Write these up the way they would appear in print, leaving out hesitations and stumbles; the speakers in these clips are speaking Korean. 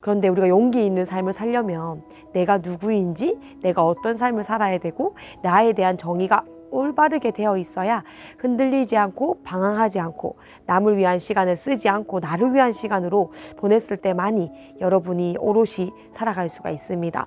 그런데 우리가 용기 있는 삶을 살려면 내가 누구인지, 내가 어떤 삶을 살아야 되고, 나에 대한 정의가 올바르게 되어 있어야 흔들리지 않고 방황하지 않고 남을 위한 시간을 쓰지 않고 나를 위한 시간으로 보냈을 때만이 여러분이 오롯이 살아갈 수가 있습니다.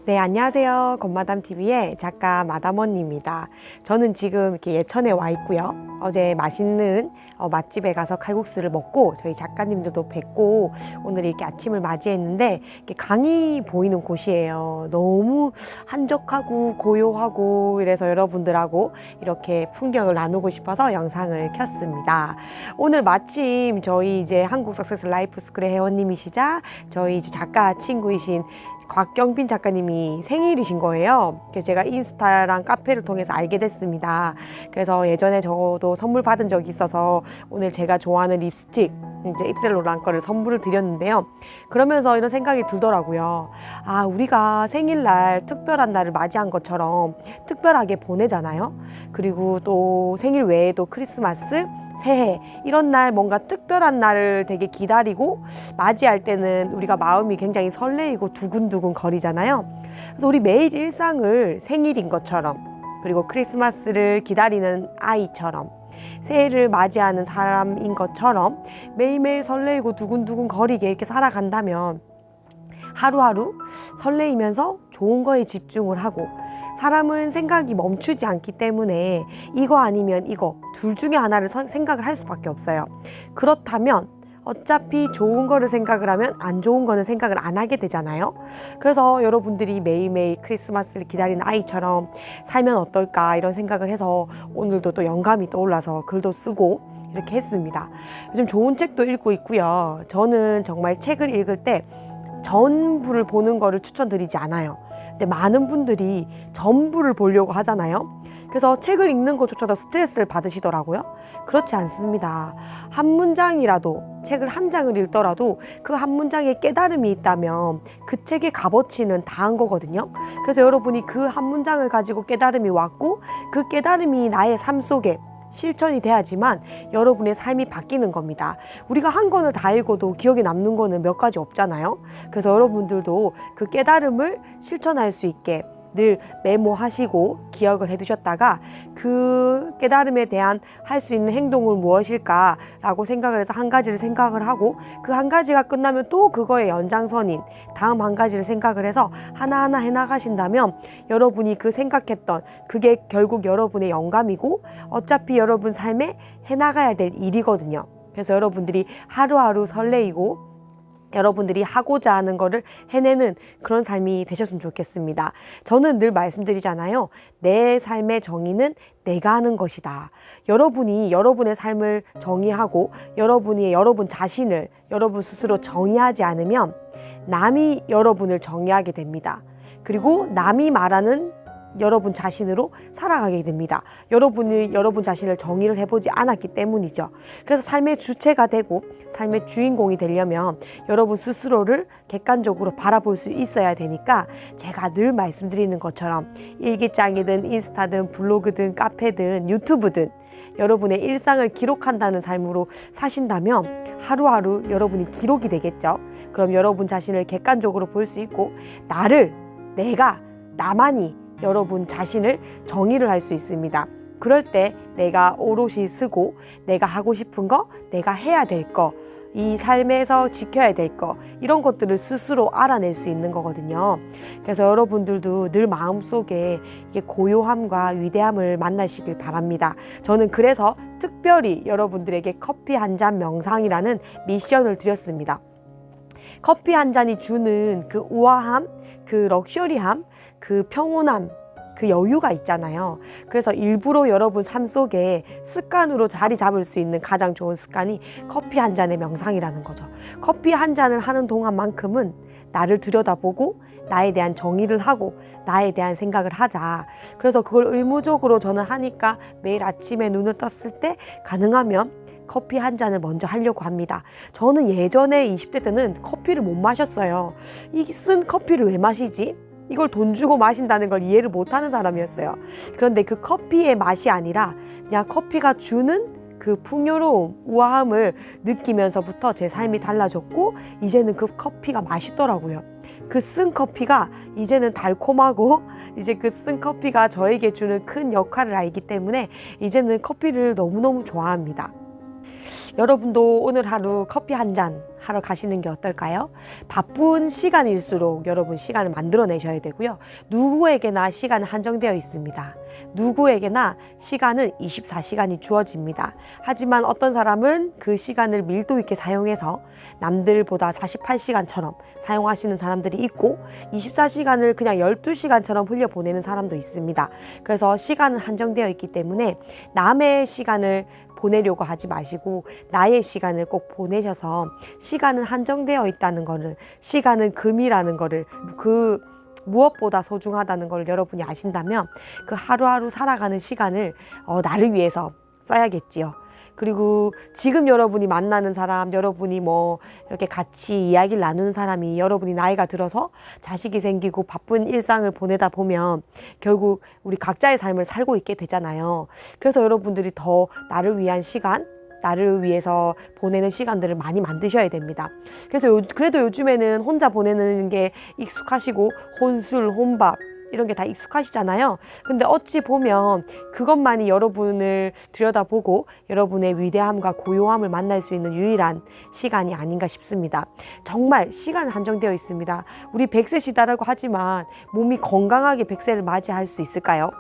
네, 안녕하세요. 건마담TV의 작가 마담언니입니다. 저는 지금 이렇게 예천에 와 있고요. 어제 맛있는 맛집에 가서 칼국수를 먹고 저희 작가님들도 뵙고 오늘 이렇게 아침을 맞이했는데 이렇게 강이 보이는 곳이에요. 너무 한적하고 고요하고 이래서 여러분들하고 이렇게 풍경을 나누고 싶어서 영상을 켰습니다. 오늘 마침 저희 이제 한국 석세스 라이프 스쿨의 회원님이시자 저희 이제 작가 친구이신 곽경빈 작가님이 생일이신 거예요. 그래서 제가 인스타랑 카페를 통해서 알게 됐습니다. 그래서 예전에 저도 선물 받은 적이 있어서 오늘 제가 좋아하는 립스틱 이제 입셀로랑 거를 선물을 드렸는데요. 그러면서 이런 생각이 들더라고요. 아, 우리가 생일날 특별한 날을 맞이한 것처럼 특별하게 보내잖아요. 그리고 또 생일 외에도 크리스마스, 새해 이런 날 뭔가 특별한 날을 되게 기다리고 맞이할 때는 우리가 마음이 굉장히 설레이고 두근두근 거리잖아요. 그래서 우리 매일 일상을 생일인 것처럼, 그리고 크리스마스를 기다리는 아이처럼, 새해를 맞이하는 사람인 것처럼 매일매일 설레이고 두근두근 거리게 이렇게 살아간다면 하루하루 설레이면서 좋은 거에 집중을 하고, 사람은 생각이 멈추지 않기 때문에 이거 아니면 이거 둘 중에 하나를 생각을 할 수밖에 없어요. 그렇다면 어차피 좋은 거를 생각을 하면 안 좋은 거는 생각을 안 하게 되잖아요. 그래서 여러분들이 매일매일 크리스마스를 기다리는 아이처럼 살면 어떨까 이런 생각을 해서 오늘도 또 영감이 떠올라서 글도 쓰고 이렇게 했습니다. 요즘 좋은 책도 읽고 있고요. 저는 정말 책을 읽을 때 전부를 보는 거를 추천드리지 않아요. 근데 많은 분들이 전부를 보려고 하잖아요. 그래서 책을 읽는 것조차도 스트레스를 받으시더라고요. 그렇지 않습니다. 한 문장이라도, 책을 한 장을 읽더라도 그 한 문장에 깨달음이 있다면 그 책의 값어치는 다한 거거든요. 그래서 여러분이 그 한 문장을 가지고 깨달음이 왔고 그 깨달음이 나의 삶 속에 실천이 돼야지만 여러분의 삶이 바뀌는 겁니다. 우리가 한 권을 다 읽어도 기억에 남는 거는 몇 가지 없잖아요. 그래서 여러분들도 그 깨달음을 실천할 수 있게 늘 메모하시고 기억을 해두셨다가 그 깨달음에 대한 할 수 있는 행동은 무엇일까라고 생각을 해서 한 가지를 생각을 하고 그 한 가지가 끝나면 또 그거의 연장선인 다음 한 가지를 생각을 해서 하나하나 해나가신다면 여러분이 그 생각했던 그게 결국 여러분의 영감이고 어차피 여러분 삶에 해나가야 될 일이거든요. 그래서 여러분들이 하루하루 설레이고 여러분들이 하고자 하는 거를 해내는 그런 삶이 되셨으면 좋겠습니다. 저는 늘 말씀드리잖아요. 내 삶의 정의는 내가 하는 것이다. 여러분이 여러분의 삶을 정의하고 여러분이 여러분 자신을 여러분 스스로 정의하지 않으면 남이 여러분을 정의하게 됩니다. 그리고 남이 말하는 여러분 자신으로 살아가게 됩니다. 여러분이 여러분 자신을 정의를 해보지 않았기 때문이죠. 그래서 삶의 주체가 되고 삶의 주인공이 되려면 여러분 스스로를 객관적으로 바라볼 수 있어야 되니까 제가 늘 말씀드리는 것처럼 일기장이든 인스타든 블로그든 카페든 유튜브든 여러분의 일상을 기록한다는 삶으로 사신다면 하루하루 여러분이 기록이 되겠죠. 그럼 여러분 자신을 객관적으로 볼 수 있고 나만이 여러분 자신을 정의를 할 수 있습니다. 그럴 때 내가 오롯이 쓰고 내가 하고 싶은 거, 내가 해야 될 거, 이 삶에서 지켜야 될 거 이런 것들을 스스로 알아낼 수 있는 거거든요. 그래서 여러분들도 늘 마음속에 이게 고요함과 위대함을 만나시길 바랍니다. 저는 그래서 특별히 여러분들에게 커피 한 잔 명상이라는 미션을 드렸습니다. 커피 한 잔이 주는 그 우아함, 그 럭셔리함, 그 평온함, 그 여유가 있잖아요. 그래서 일부러 여러분 삶 속에 습관으로 자리 잡을 수 있는 가장 좋은 습관이 커피 한 잔의 명상이라는 거죠. 커피 한 잔을 하는 동안만큼은 나를 들여다보고 나에 대한 정의를 하고 나에 대한 생각을 하자. 그래서 그걸 의무적으로 저는 하니까 매일 아침에 눈을 떴을 때 가능하면 커피 한 잔을 먼저 하려고 합니다. 저는 예전에 20대 때는 커피를 못 마셨어요. 이 쓴 커피를 왜 마시지? 이걸 돈 주고 마신다는 걸 이해를 못하는 사람이었어요. 그런데 그 커피의 맛이 아니라 그냥 커피가 주는 그 풍요로움, 우아함을 느끼면서부터 제 삶이 달라졌고 이제는 그 커피가 맛있더라고요. 그 쓴 커피가 이제는 달콤하고 이제 그 쓴 커피가 저에게 주는 큰 역할을 알기 때문에 이제는 커피를 너무너무 좋아합니다. 여러분도 오늘 하루 커피 한 잔 하러 가시는 게 어떨까요? 바쁜 시간일수록 여러분 시간을 만들어내셔야 되고요. 누구에게나 시간은 한정되어 있습니다. 누구에게나 시간은 24시간이 주어집니다. 하지만 어떤 사람은 그 시간을 밀도 있게 사용해서 남들보다 48시간처럼 사용하시는 사람들이 있고 24시간을 그냥 12시간처럼 흘려보내는 사람도 있습니다. 그래서 시간은 한정되어 있기 때문에 남의 시간을 보내려고 하지 마시고 나의 시간을 꼭 보내셔서 시간은 한정되어 있다는 거를, 시간은 금이라는 거를, 그 무엇보다 소중하다는 걸 여러분이 아신다면 그 하루하루 살아가는 시간을 나를 위해서 써야겠지요. 그리고 지금 여러분이 만나는 사람, 여러분이 뭐 이렇게 같이 이야기를 나누는 사람이 여러분이 나이가 들어서 자식이 생기고 바쁜 일상을 보내다 보면 결국 우리 각자의 삶을 살고 있게 되잖아요. 그래서 여러분들이 더 나를 위한 시간, 나를 위해서 보내는 시간들을 많이 만드셔야 됩니다. 그래서 그래도 요즘에는 혼자 보내는 게 익숙하시고 혼술, 혼밥 이런 게 다 익숙하시잖아요. 근데 어찌 보면 그것만이 여러분을 들여다보고 여러분의 위대함과 고요함을 만날 수 있는 유일한 시간이 아닌가 싶습니다. 정말 시간은 한정되어 있습니다. 우리 100세시다라고 하지만 몸이 건강하게 100세를 맞이할 수 있을까요?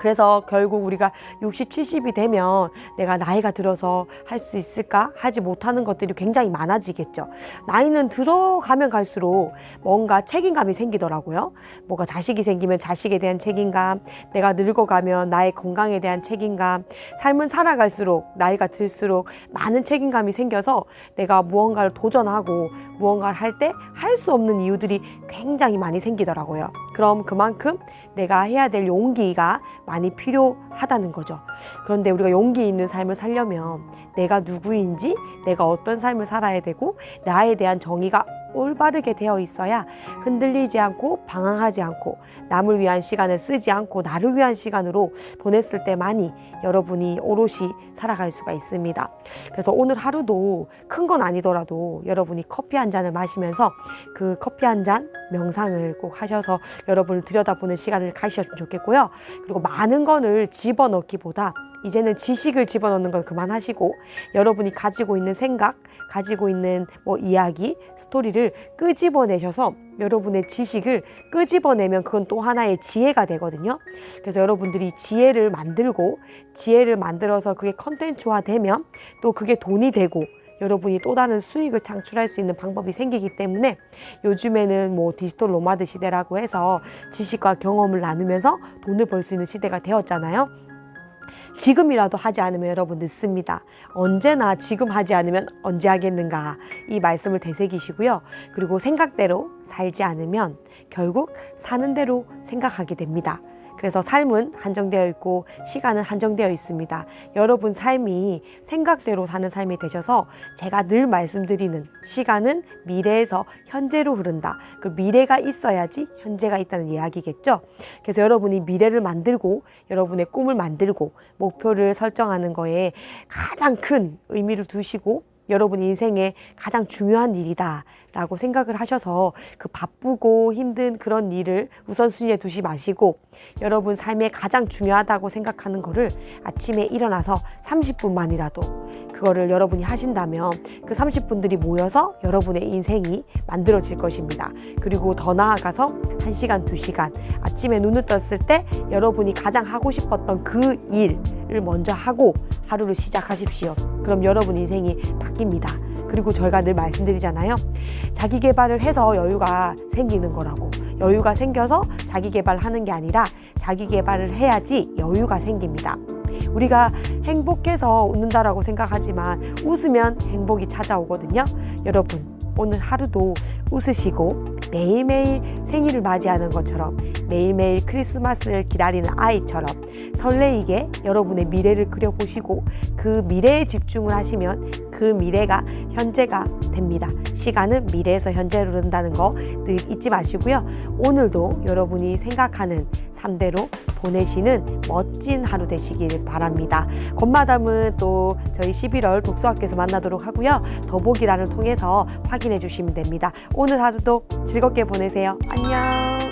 그래서 결국 우리가 60, 70이 되면 내가 나이가 들어서 할 수 있을까? 하지 못하는 것들이 굉장히 많아지겠죠. 나이는 들어가면 갈수록 뭔가 책임감이 생기더라고요. 뭔가 자식이 생기면 자식에 대한 책임감, 내가 늙어가면 나의 건강에 대한 책임감, 삶은 살아갈수록 나이가 들수록 많은 책임감이 생겨서 내가 무언가를 도전하고 무언가를 할 때 할 수 없는 이유들이 굉장히 많이 생기더라고요. 그럼 그만큼 내가 해야 될 용기가 많이 필요하다는 거죠. 그런데 우리가 용기 있는 삶을 살려면 내가 누구인지, 내가 어떤 삶을 살아야 되고 나에 대한 정의가 올바르게 되어 있어야 흔들리지 않고 방황하지 않고 남을 위한 시간을 쓰지 않고 나를 위한 시간으로 보냈을 때만이 여러분이 오롯이 살아갈 수가 있습니다. 그래서 오늘 하루도 큰 건 아니더라도 여러분이 커피 한 잔을 마시면서 그 커피 한 잔 명상을 꼭 하셔서 여러분을 들여다보는 시간을 가지셨으면 좋겠고요. 그리고 많은 거를 집어넣기보다 이제는 지식을 집어넣는 건 그만하시고 여러분이 가지고 있는 생각, 가지고 있는 뭐 이야기, 스토리를 끄집어내셔서 여러분의 지식을 끄집어내면 그건 또 하나의 지혜가 되거든요. 그래서 여러분들이 지혜를 만들고 지혜를 만들어서 그게 컨텐츠화 되면 또 그게 돈이 되고 여러분이 또 다른 수익을 창출할 수 있는 방법이 생기기 때문에 요즘에는 뭐 디지털 노마드 시대라고 해서 지식과 경험을 나누면서 돈을 벌 수 있는 시대가 되었잖아요. 지금이라도 하지 않으면 여러분 늦습니다. 언제나 지금 하지 않으면 언제 하겠는가, 이 말씀을 되새기시고요. 그리고 생각대로 살지 않으면 결국 사는 대로 생각하게 됩니다. 그래서 삶은 한정되어 있고 시간은 한정되어 있습니다. 여러분 삶이 생각대로 사는 삶이 되셔서 제가 늘 말씀드리는 시간은 미래에서 현재로 흐른다. 그 미래가 있어야지 현재가 있다는 이야기겠죠. 그래서 여러분이 미래를 만들고 여러분의 꿈을 만들고 목표를 설정하는 거에 가장 큰 의미를 두시고 여러분 인생의 가장 중요한 일이다 라고 생각을 하셔서 그 바쁘고 힘든 그런 일을 우선순위에 두지 마시고 여러분 삶에 가장 중요하다고 생각하는 거를 아침에 일어나서 30분만이라도 그거를 여러분이 하신다면 그 30분들이 모여서 여러분의 인생이 만들어질 것입니다. 그리고 더 나아가서 1시간, 2시간 아침에 눈을 떴을 때 여러분이 가장 하고 싶었던 그 일을 먼저 하고 하루를 시작하십시오. 그럼 여러분 인생이 바뀝니다. 그리고 저희가 늘 말씀드리잖아요. 자기 개발을 해서 여유가 생기는 거라고. 여유가 생겨서 자기 개발하는 게 아니라 자기 개발을 해야지 여유가 생깁니다. 우리가 행복해서 웃는다라고 생각하지만 웃으면 행복이 찾아오거든요. 여러분 오늘 하루도 웃으시고 매일매일 생일을 맞이하는 것처럼 매일매일 크리스마스를 기다리는 아이처럼 설레이게 여러분의 미래를 그려보시고 그 미래에 집중을 하시면 그 미래가 현재가 됩니다. 시간은 미래에서 현재로 흐른다는 거 늘 잊지 마시고요. 오늘도 여러분이 생각하는 삶대로 보내시는 멋진 하루 되시길 바랍니다. 건마담은 또 저희 11월 독서학교에서 만나도록 하고요. 더보기란을 통해서 확인해 주시면 됩니다. 오늘 하루도 즐겁게 보내세요. 안녕.